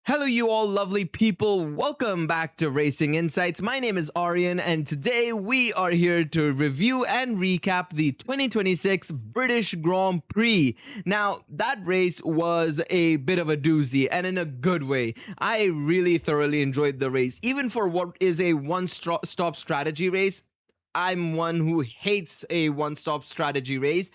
Hello, you all lovely people. Welcome back to Racing Insights. My name is Aryan, and today we are here to review and recap the 2026 British Grand Prix. Now, that race was a bit of a doozy, and in a good way. I really thoroughly enjoyed the race, even for what is a one-stop strategy race. I'm one who hates a one-stop strategy race.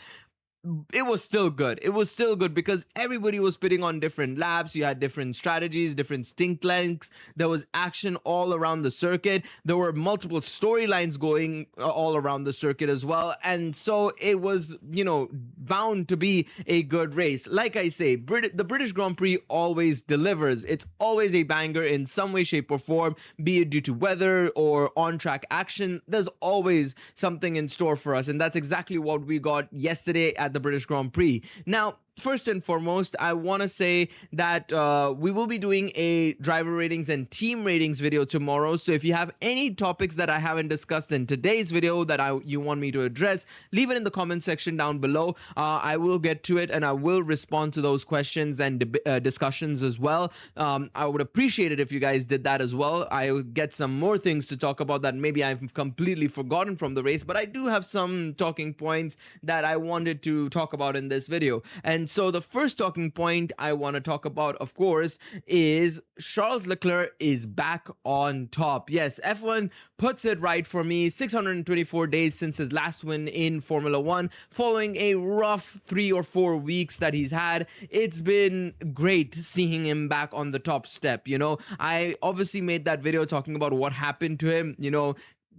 It was still good. It was still good because everybody was pitting on different laps. You had different strategies, different stint lengths. There was action all around the circuit. There were multiple storylines going all around the circuit as well. And so it was, bound to be a good race. Like I say, the British Grand Prix always delivers. It's always a banger in some way, shape, or form, be it due to weather or on track action. There's always something in store for us. And that's exactly what we got yesterday at the British Grand Prix. Now, first and foremost, I want to say that we will be doing a driver ratings and team ratings video tomorrow. So if you have any topics that I haven't discussed in today's video that you want me to address, leave it in the comment section down below. I will get to it and I will respond to those questions and discussions as well. I would appreciate it if you guys did that as well. I'll get some more things to talk about that maybe I've completely forgotten from the race, but I do have some talking points that I wanted to talk about in this video. And so the first talking point I want to talk about, of course, is Charles Leclerc is back on top. Yes, F1 puts it right for me. 624 days since his last win in Formula One, following a rough 3 or 4 weeks that he's had. It's been great seeing him back on the top step. I obviously made that video talking about what happened to him,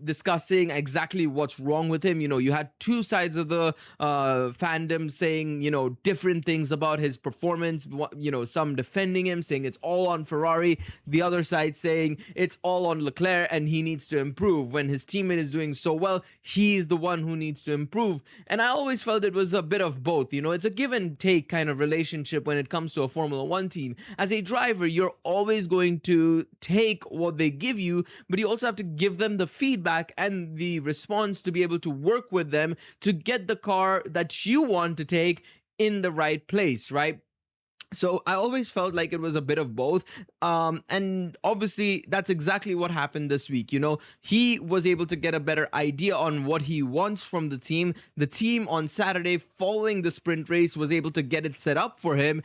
discussing exactly what's wrong with him. You had two sides of the fandom saying, different things about his performance. Some defending him, saying it's all on Ferrari. The other side saying it's all on Leclerc and he needs to improve. When his teammate is doing so well, he's the one who needs to improve. And I always felt it was a bit of both. It's a give and take kind of relationship when it comes to a Formula One team. As a driver, you're always going to take what they give you, but you also have to give them the feedback and the response to be able to work with them to get the car that you want to take in the right place, right? So I always felt like it was a bit of both. And obviously that's exactly what happened this week. He was able to get a better idea on what he wants from the team. The team on Saturday, following the sprint race, was able to get it set up for him,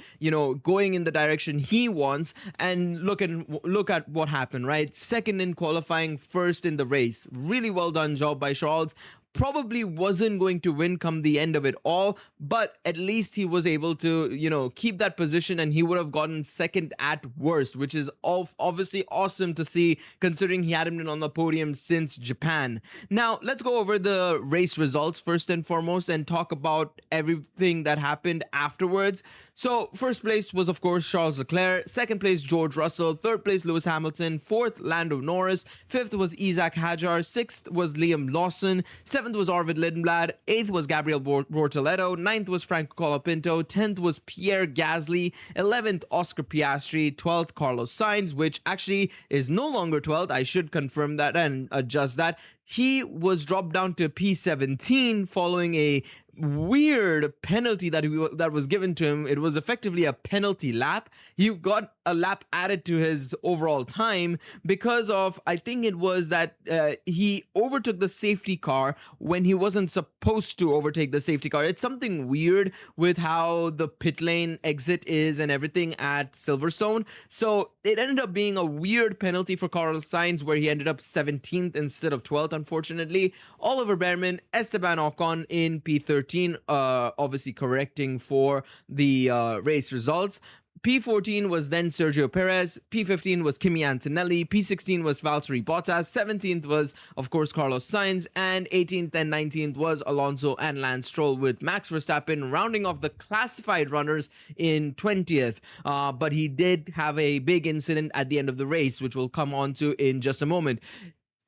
going in the direction he wants. And look at what happened, right? Second in qualifying, first in the race. Really well done job by Charles. Probably wasn't going to win come the end of it all, but at least he was able to, keep that position, and he would have gotten second at worst, which is obviously awesome to see considering he hadn't been on the podium since Japan. Now, let's go over the race results first and foremost and talk about everything that happened afterwards. So, first place was, of course, Charles Leclerc. Second place, George Russell. Third place, Lewis Hamilton. Fourth, Lando Norris. Fifth was Isaac Hadjar. Sixth was Liam Lawson. Seventh was Arvid Lindblad. Eighth was Gabriel Bortoleto. Ninth was Franco Colapinto. 10th was Pierre Gasly. 11th, Oscar Piastri. 12th, Carlos Sainz, which actually is no longer 12th. I should confirm that and adjust that. He was dropped down to P17 following a weird penalty that was given to him. It was effectively a penalty lap. He got a lap added to his overall time because of, I think it was that he overtook the safety car when he wasn't supposed to overtake the safety car. It's something weird with how the pit lane exit is and everything at Silverstone. So it ended up being a weird penalty for Carlos Sainz, where he ended up 17th instead of 12th, unfortunately. Oliver Behrman, Esteban Ocon in P13, obviously correcting for the race results. P14 was then Sergio Perez, P15 was Kimi Antonelli, P16 was Valtteri Bottas, 17th was, of course, Carlos Sainz, and 18th and 19th was Alonso and Lance Stroll, with Max Verstappen rounding off the classified runners in 20th. But he did have a big incident at the end of the race, which we'll come on to in just a moment.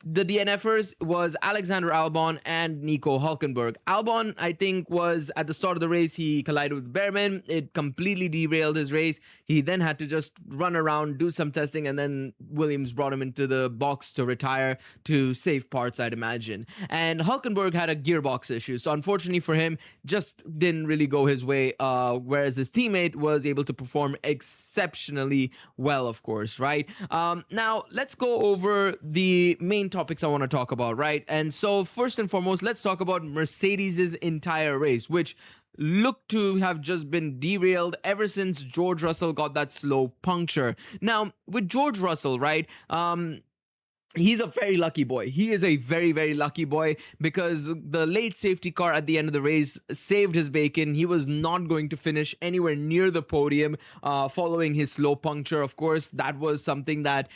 The DNFers was Alexander Albon and Nico Hulkenberg. Albon, I think, was at the start of the race, he collided with Behrman. It completely derailed his race. He then had to just run around, do some testing, and then Williams brought him into the box to retire to save parts, I'd imagine. And Hulkenberg had a gearbox issue, so unfortunately for him, just didn't really go his way, whereas his teammate was able to perform exceptionally well, of course, right? Now, let's go over the main topics I want to talk about, right? And so, first and foremost, let's talk about Mercedes' entire race, which looked to have just been derailed ever since George Russell got that slow puncture. Now, with George Russell, right? He's a very lucky boy. He is a very, very lucky boy because the late safety car at the end of the race saved his bacon. He was not going to finish anywhere near the podium following his slow puncture. Of course, that was something that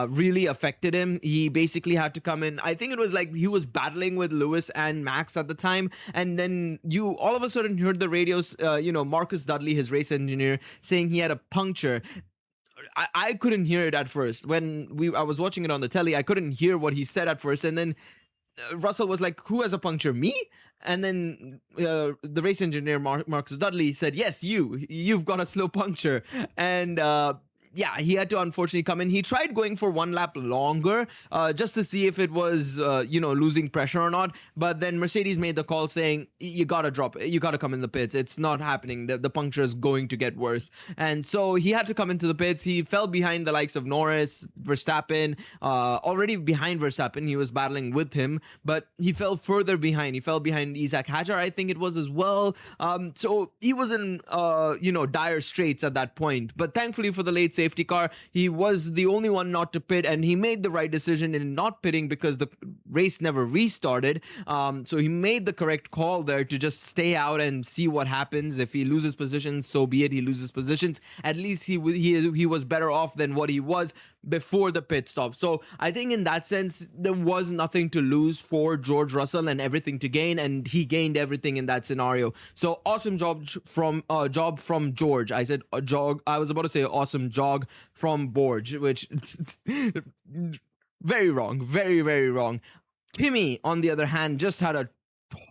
really affected him. He basically had to come in. I think it was like he was battling with Lewis and Max at the time. And then you all of a sudden heard the radios, Marcus Dudley, his race engineer, saying he had a puncture. I couldn't hear it at first. When I was watching it on the telly, I couldn't hear what he said at first. And then Russell was like, "Who has a puncture? Me?" And then the race engineer, Marcus Dudley, said, "Yes, you've got a slow puncture." And yeah, he had to unfortunately come in. He tried going for one lap longer just to see if it was, losing pressure or not. But then Mercedes made the call saying, you got to drop it. You got to come in the pits. It's not happening. The puncture is going to get worse. And so he had to come into the pits. He fell behind the likes of Norris, Verstappen, already behind Verstappen. He was battling with him, but he fell further behind. He fell behind Isaac Hadjar, I think it was as well. So he was in, dire straits at that point. But thankfully for the late safety car, he was the only one not to pit, and he made the right decision in not pitting because the race never restarted. So he made the correct call there to just stay out and see what happens. If he loses positions, so be it. He loses positions. At least he was better off than what he was before the pit stop. So I think in that sense, there was nothing to lose for George Russell and everything to gain, and he gained everything in that scenario. So awesome job from George. I said jog. I was about to say awesome jog from Borge, which very wrong, very, very wrong. Kimi, on the other hand, just had a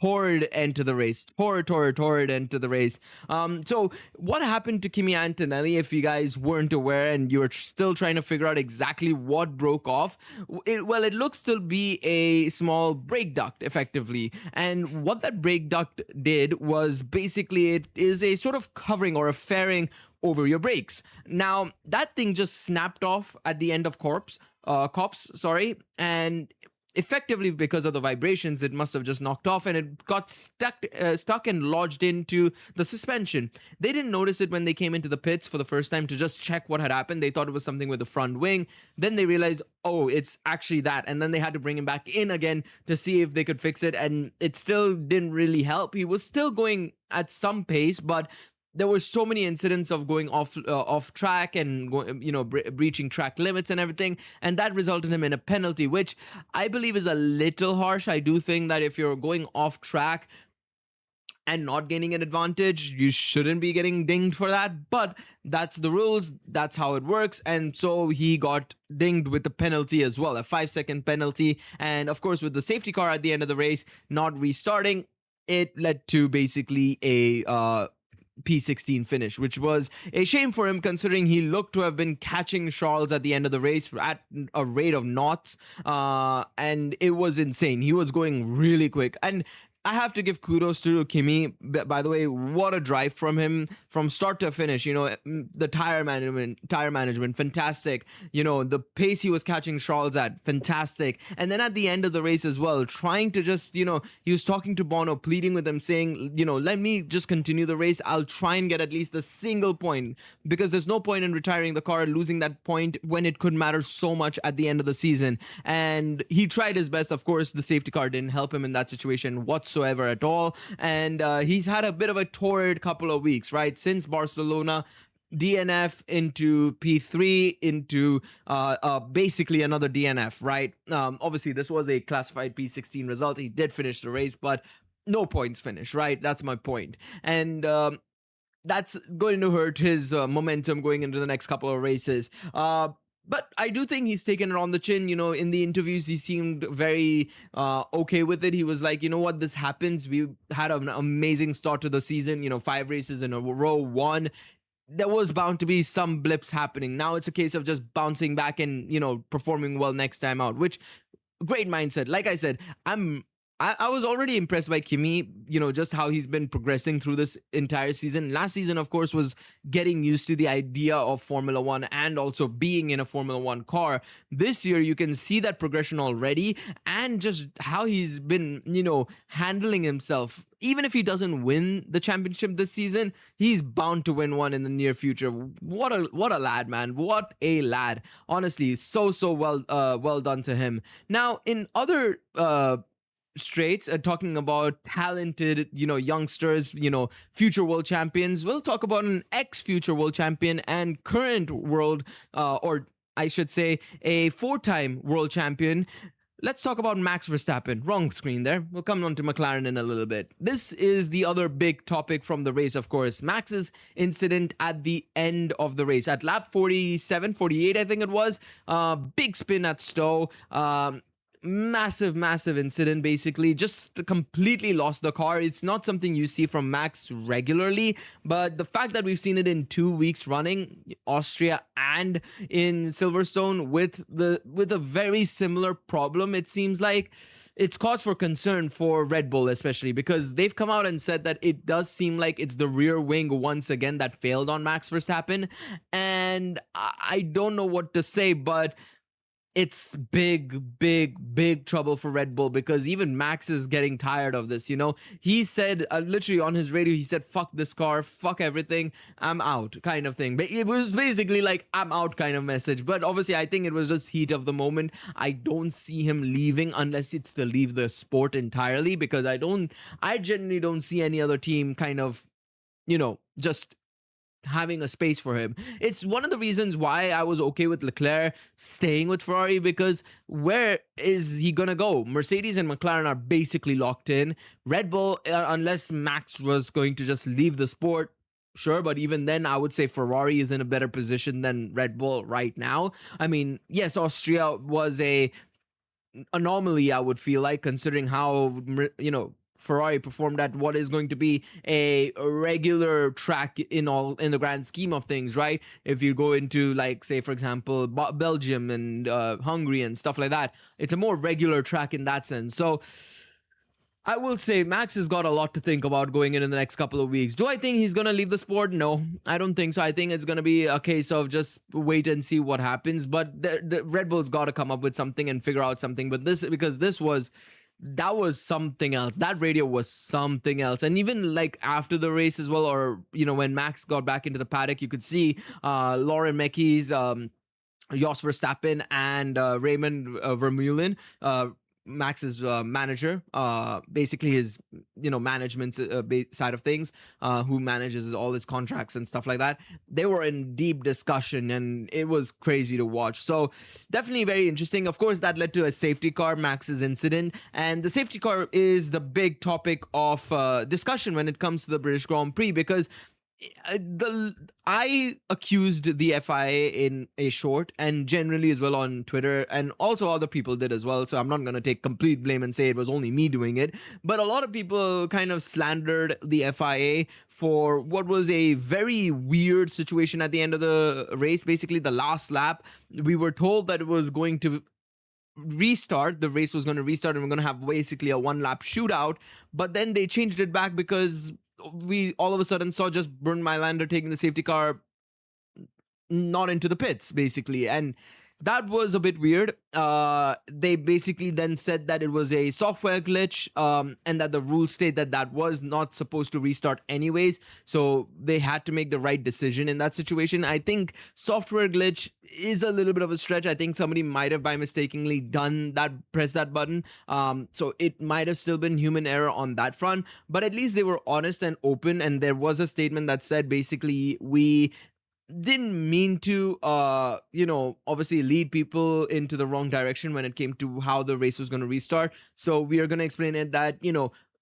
torrid end to the race. Torrid end to the race. So what happened to Kimi Antonelli, if you guys weren't aware and you're still trying to figure out exactly what broke off? It looks to be a small brake duct, effectively. And what that brake duct did was basically it is a sort of covering or a fairing over your brakes. Now, that thing just snapped off at the end of cops, and effectively because of the vibrations, it must have just knocked off and it got stuck and lodged into the suspension. They didn't notice it when they came into the pits for the first time to just check what had happened. They thought it was something with the front wing. Then they realized, oh, it's actually that. And then they had to bring him back in again to see if they could fix it. And it still didn't really help. He was still going at some pace, but there were so many incidents of going off track and breaching track limits and everything, and that resulted in him in a penalty, which I believe is a little harsh. I do think that if you're going off track and not gaining an advantage, you shouldn't be getting dinged for that, but that's the rules, that's how it works. And so he got dinged with the penalty as well, a 5-second penalty. And of course, with the safety car at the end of the race not restarting, it led to basically a P16 finish, which was a shame for him considering he looked to have been catching Charles at the end of the race at a rate of knots, and it was insane. He was going really quick, and I have to give kudos to Kimi. By the way, what a drive from him from start to finish. The tire management, fantastic. The pace he was catching Charles at, fantastic. And then at the end of the race as well, trying to just, he was talking to Bono, pleading with him, saying, let me just continue the race. I'll try and get at least a single point because there's no point in retiring the car, losing that point when it could matter so much at the end of the season. And he tried his best. Of course, the safety car didn't help him in that situation whatsoever at all, and he's had a bit of a torrid couple of weeks, right? Since Barcelona, DNF into P3 into basically another DNF, right? Obviously, this was a classified P16 result. He did finish the race, but no points finish, right? That's my point. And that's going to hurt his momentum going into the next couple of races. but I do think he's taken it on the chin. In the interviews, he seemed very okay with it. He was like, you know what, this happens. We had an amazing start to the season. 5 races in a row, won. There was bound to be some blips happening. Now it's a case of just bouncing back and performing well next time out. Which great mindset. Like I said, I was already impressed by Kimi, just how he's been progressing through this entire season. Last season, of course, was getting used to the idea of Formula One and also being in a Formula One car. This year, you can see that progression already, and just how he's been, handling himself. Even if he doesn't win the championship this season, he's bound to win one in the near future. What a lad, man. What a lad. Honestly, so well done to him. Now, in other straights, talking about talented youngsters, future world champions, we'll talk about an ex-future world champion and current world or I should say a four-time world champion. Let's talk about Max Verstappen. Wrong screen there. We'll come on to McLaren in a little bit. This is the other big topic from the race, of course. Max's incident at the end of the race. At lap 47, 48, I think it was. Big spin at Stowe. Massive incident. Basically just completely lost the car. It's not something you see from Max regularly, but the fact that we've seen it in 2 weeks running, Austria and in Silverstone, with a very similar problem, it seems like it's cause for concern for Red Bull, especially because they've come out and said that it does seem like it's the rear wing once again that failed on Max Verstappen. And I don't know what to say, but it's big trouble for Red Bull, because even Max is getting tired of this. He said literally on his radio, he said, fuck this car, fuck everything, I'm out, kind of thing. But it was basically like, I'm out kind of message. But obviously I think it was just heat of the moment. I don't see him leaving unless it's to leave the sport entirely, because I genuinely don't see any other team kind of just having a space for him. It's one of the reasons why I was okay with Leclerc staying with Ferrari, because where is he gonna go? Mercedes and McLaren are basically locked in. Red Bull, unless Max was going to just leave the sport, sure, but even then I would say Ferrari is in a better position than Red Bull right now. I mean, yes, Austria was a anomaly, I would feel like, considering how Ferrari performed at what is going to be a regular track in the grand scheme of things, right? If you go into, like, say for example, Belgium and Hungary and stuff like that, it's a more regular track in that sense. So I will say Max has got a lot to think about going in the next couple of weeks. Do I think he's going to leave the sport? No, I don't think so. I think it's going to be a case of just wait and see what happens. But the Red Bull's got to come up with something and figure out something. But because that was something else. That radio was something else. And even like after the race as well, or when Max got back into the paddock, you could see Lauren Mecky's Jos Verstappen and Raymond Vermeulen, Max's manager, basically his management side of things, who manages all his contracts and stuff like that. They were in deep discussion and it was crazy to watch. So definitely very interesting. Of course, that led to a safety car, Max's incident, and the safety car is the big topic of discussion when it comes to the British Grand Prix, because I accused the FIA in a short, and generally as well on Twitter, and also other people did as well, so I'm not going to take complete blame and say it was only me doing it, but a lot of people kind of slandered the FIA for what was a very weird situation at the end of the race. Basically, the last lap, we were told that it was going to restart, the race was going to restart, and we're going to have basically a one lap shootout, but then they changed it back because we all of a sudden saw just Bernd Mailander taking the safety car not into the pits, basically, and that was a bit weird. They basically then said that it was a software glitch, and that the rules state that was not supposed to restart anyways, so they had to make the right decision in that situation. I think software glitch is a little bit of a stretch. I think somebody might have by mistakenly pressed that button, so it might have still been human error on that front, but at least they were honest and open, and there was a statement that said basically, we didn't mean to obviously lead people into the wrong direction when it came to how the race was going to restart, so we are going to explain it that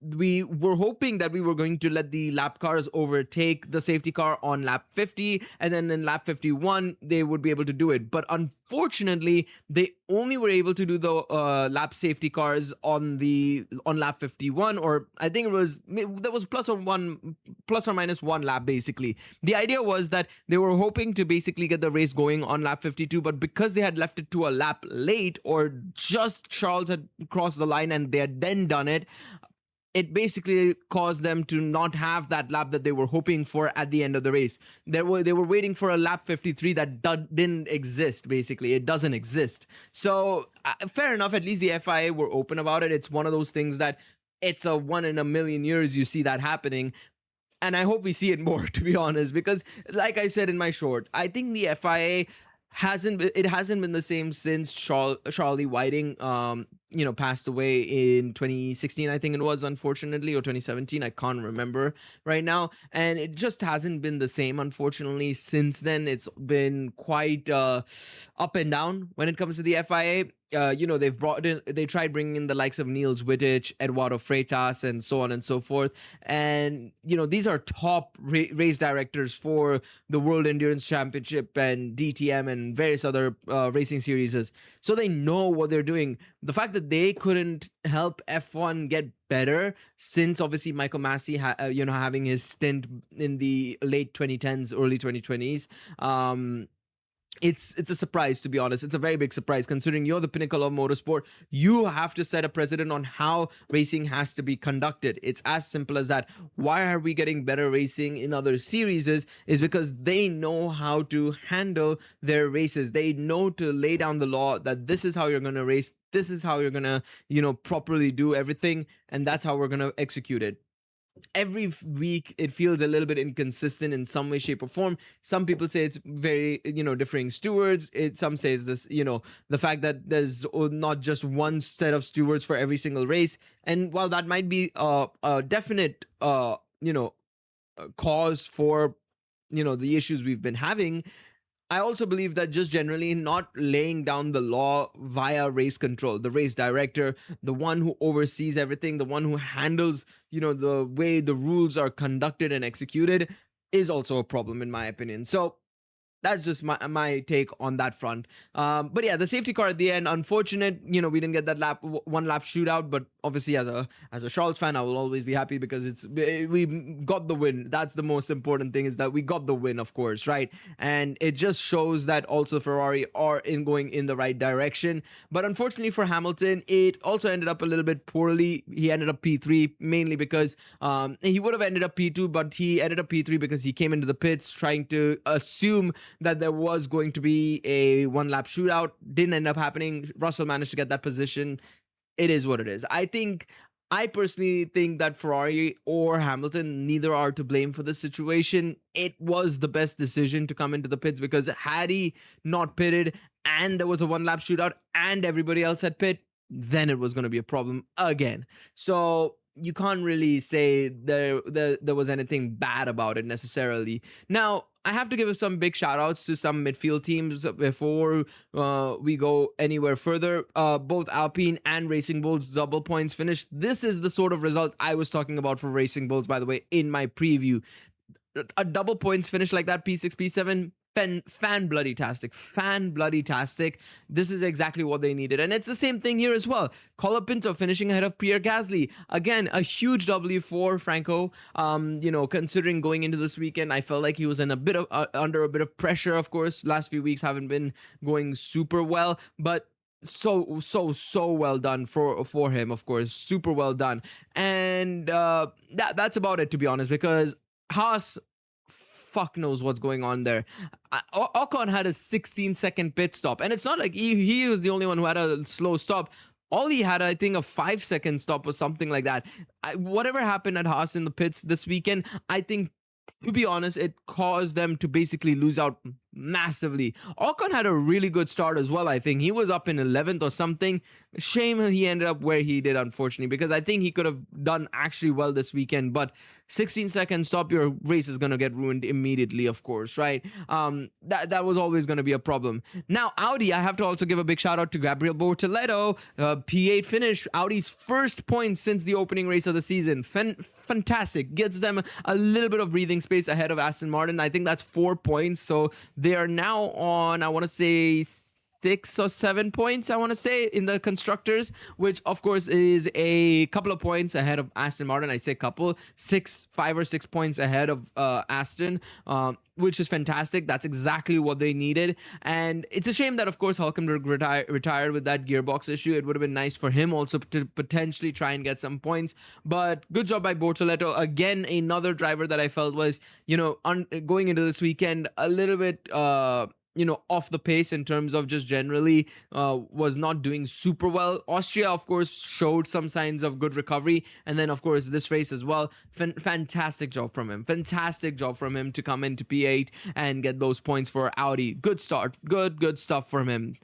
we were hoping that we were going to let the lap cars overtake the safety car on lap 50, and then in lap 51 they would be able to do it. But unfortunately, they only were able to do the lap safety cars on lap 51, or I think it was, there was plus or minus one lap. Basically, the idea was that they were hoping to basically get the race going on lap 52, but because they had left it to a lap late, or just Charles had crossed the line and they had then done it, it basically caused them to not have that lap that they were hoping for at the end of the race. They were waiting for a lap 53 that didn't exist. Basically, it doesn't exist. So fair enough. At least the FIA were open about it. It's one of those things that it's a one in a million years you see that happening. And I hope we see it more, to be honest, because like I said in my short, I think the FIA hasn't been the same since Charlie Whiting passed away in 2016, I think it was, unfortunately, or 2017, I can't remember right now, and it just hasn't been the same, unfortunately, since then. It's been quite up and down when it comes to the FIA. They tried bringing in the likes of Niels Wittich, Eduardo Freitas, and so on and so forth. And, these are top race directors for the World Endurance Championship and DTM and various other racing series. So they know what they're doing. The fact that they couldn't help F1 get better since obviously Michael Massey, having his stint in the late 2010s, early 2020s, it's a surprise, to be honest. It's a very big surprise, considering you're the pinnacle of motorsport. You have to set a precedent on how racing has to be conducted. It's as simple as that. Why are we getting better racing in other series is because they know how to handle their races. They know to lay down the law that this is how you're going to race, this is how you're going to properly do everything, and that's how we're going to execute it. Every week it feels a little bit inconsistent in some way, shape, or form. Some people say it's very differing stewards. Some say it's this the fact that there's not just one set of stewards for every single race. And while that might be a definite cause for the issues we've been having, I also believe that just generally not laying down the law via race control, the race director, the one who oversees everything, the one who handles, the way the rules are conducted and executed, is also a problem, in my opinion. So that's just my take on that front. But yeah, the safety car at the end, unfortunate. We didn't get that one lap shootout. But obviously, as a Charles fan, I will always be happy because we got the win. That's the most important thing, is that we got the win, of course, right? And it just shows that also Ferrari are going in the right direction. But unfortunately for Hamilton, it also ended up a little bit poorly. He ended up P3 mainly because he would have ended up P2, but he ended up P3 because he came into the pits trying to assume that there was going to be a one lap shootout. Didn't end up happening. Russell managed to get that position. It is what it is. I personally think that Ferrari or Hamilton, neither are to blame for this situation. It was the best decision to come into the pits, because had he not pitted and there was a one lap shootout and everybody else had pit, then it was going to be a problem again. So you can't really say there was anything bad about it necessarily. Now, I have to give some big shout outs to some midfield teams before we go anywhere further. Both Alpine and Racing Bulls double points finished. This is the sort of result I was talking about for Racing Bulls, by the way, in my preview. A double points finish like that, P6, P7, fan bloody tastic. This is exactly what they needed, and it's the same thing here as well. Colapinto finishing ahead of Pierre Gasly, again a huge W for Franco. Considering going into this weekend, I felt like he was in a bit of under a bit of pressure. Of course, last few weeks haven't been going super well, but so well done for him, of course, super well done. And that's about it, to be honest, because Haas, fuck knows what's going on there. Ocon had a 16-second pit stop, and it's not like he was the only one who had a slow stop. All he had, I think, a 5-second stop or something like that. Whatever happened at Haas in the pits this weekend, I think to be honest, it caused them to basically lose out massively. Ocon had a really good start as well. I think he was up in 11th or something. Shame he ended up where he did, unfortunately, because I think he could have done actually well this weekend. But 16 seconds stop, your race is gonna get ruined immediately, of course, right? That was always gonna be a problem. Now Audi, I have to also give a big shout out to Gabriel Bortoleto, P8 finish, Audi's first point since the opening race of the season. Fantastic, gets them a little bit of breathing space ahead of Aston Martin. I think that's 4 points, so they are now on, I want to say, 6 or 7 points, I want to say, in the constructors, which of course is a couple of points ahead of Aston Martin. I say couple, 5 or 6 points ahead of Aston, which is fantastic. That's exactly what they needed. And it's a shame that, of course, Hulkenberg retired with that gearbox issue. It would have been nice for him also to potentially try and get some points. But good job by Bortoleto. Again, another driver that I felt was, going into this weekend a little bit off the pace in terms of just generally was not doing super well. Austria, of course, showed some signs of good recovery, and then of course this race as well. Fantastic job from him to come into P8 and get those points for Audi. Good start, good stuff from him.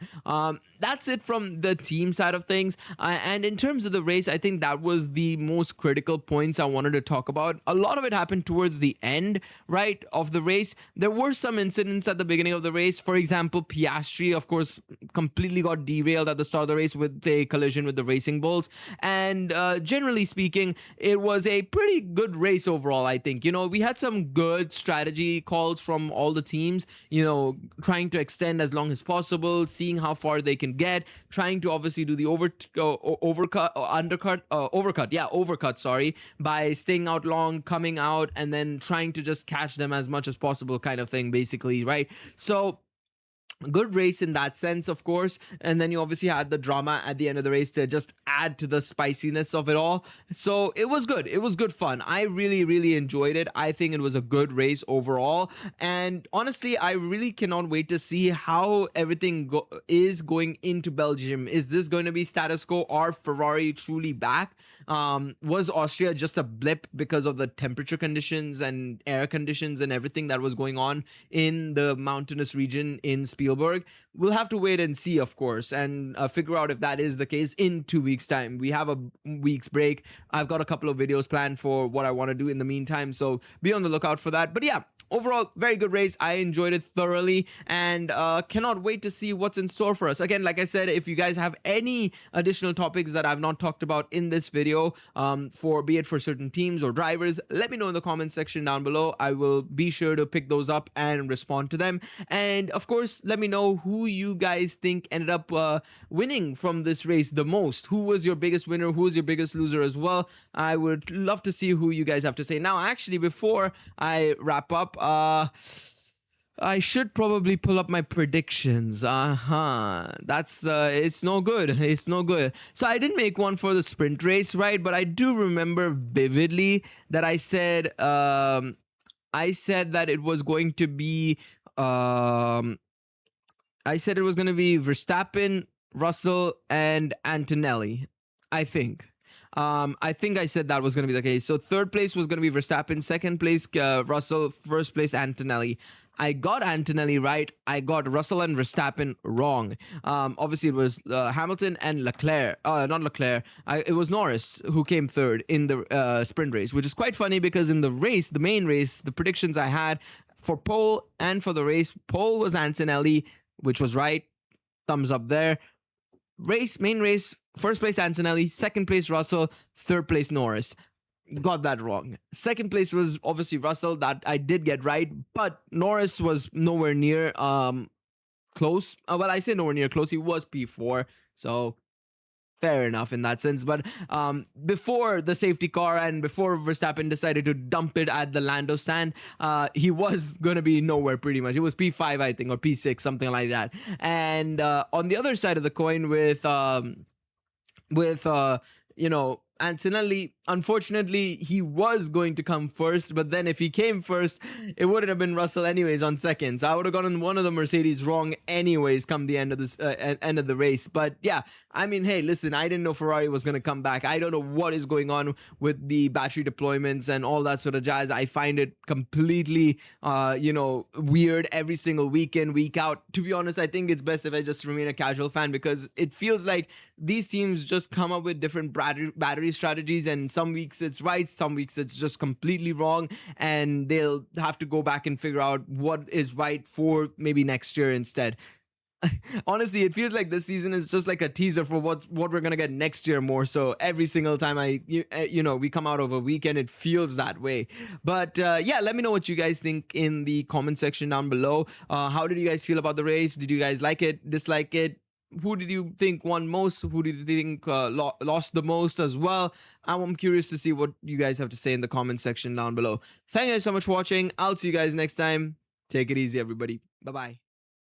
That's it from the team side of things, and in terms of the race, I think that was the most critical points I wanted to talk about. A lot of it happened towards the end, right, of the race. There were some incidents at the beginning of the race. For example, Piastri, of course, completely got derailed at the start of the race with a collision with the Racing Bulls. And generally speaking, it was a pretty good race overall, I think. We had some good strategy calls from all the teams, trying to extend as long as possible, seeing how far they can get, trying to obviously do the overcut, by staying out long, coming out, and then trying to just catch them as much as possible kind of thing, basically, right? So good race in that sense, of course. And then you obviously had the drama at the end of the race to just add to the spiciness of it all. So it was good fun. I really enjoyed it. I think it was a good race overall, and honestly, I really cannot wait to see how everything is going into Belgium. Is this going to be status quo? Are Ferrari truly back? Was Austria just a blip because of the temperature conditions and air conditions and everything that was going on in the mountainous region in Spielberg? We'll have to wait and see, of course, and figure out if that is the case in 2 weeks' time. We have a week's break. I've got a couple of videos planned for what I want to do in the meantime, so be on the lookout for that. But yeah, overall, very good race. I enjoyed it thoroughly, and cannot wait to see what's in store for us. Again, like I said, if you guys have any additional topics that I've not talked about in this video, be it for certain teams or drivers, let me know in the comments section down below. I will be sure to pick those up and respond to them. And of course, let me know who you guys think ended up winning from this race the most. Who was your biggest winner? Who was your biggest loser as well? I would love to see who you guys have to say. Now, actually, before I wrap up, I should probably pull up my predictions. That's it's no good. So I didn't make one for the sprint race, right? But I do remember vividly that I said that it was going to be Verstappen, Russell, and Antonelli, I think. I think I said that was going to be the case. So third place was going to be Verstappen, second place Russell, first place Antonelli. I got Antonelli right. I got Russell and Verstappen wrong. Obviously, it was Hamilton and Leclerc. Not Leclerc. It was Norris who came third in the sprint race, which is quite funny because in the race, the main race, the predictions I had for pole and for the race, pole was Antonelli, which was right. Thumbs up there. Main race, first place Antonelli, second place Russell, third place Norris. Got that wrong. Second place was obviously Russell, that I did get right, but Norris was nowhere near close. Well, I say nowhere near close. He was P4, so fair enough in that sense. But before the safety car and before Verstappen decided to dump it at the Lando stand, he was going to be nowhere pretty much. It was P5, I think, or P6, something like that. And on the other side of the coin with Antonelli, unfortunately, he was going to come first, but then if he came first, it wouldn't have been Russell anyways on second. So I would have gotten one of the Mercedes wrong anyways come the end of this end of the race. But yeah, I mean, hey, listen, I didn't know Ferrari was going to come back. I don't know what is going on with the battery deployments and all that sort of jazz. I find it completely, weird every single weekend, week out. To be honest, I think it's best if I just remain a casual fan because it feels like these teams just come up with different battery strategies, and some weeks it's right, some weeks it's just completely wrong, and they'll have to go back and figure out what is right for maybe next year instead. Honestly, it feels like this season is just like a teaser for what we're gonna get next year more so. Every single time we come out of a weekend, it feels that way. But yeah, let me know what you guys think in the comment section down below. How did you guys feel about the race? Did you guys like it, dislike it? Who did you think won most? Who did you think lost the most as well? I'm curious to see what you guys have to say in the comment section down below. Thank you guys so much for watching. I'll see you guys next time. Take it easy, everybody. Bye bye.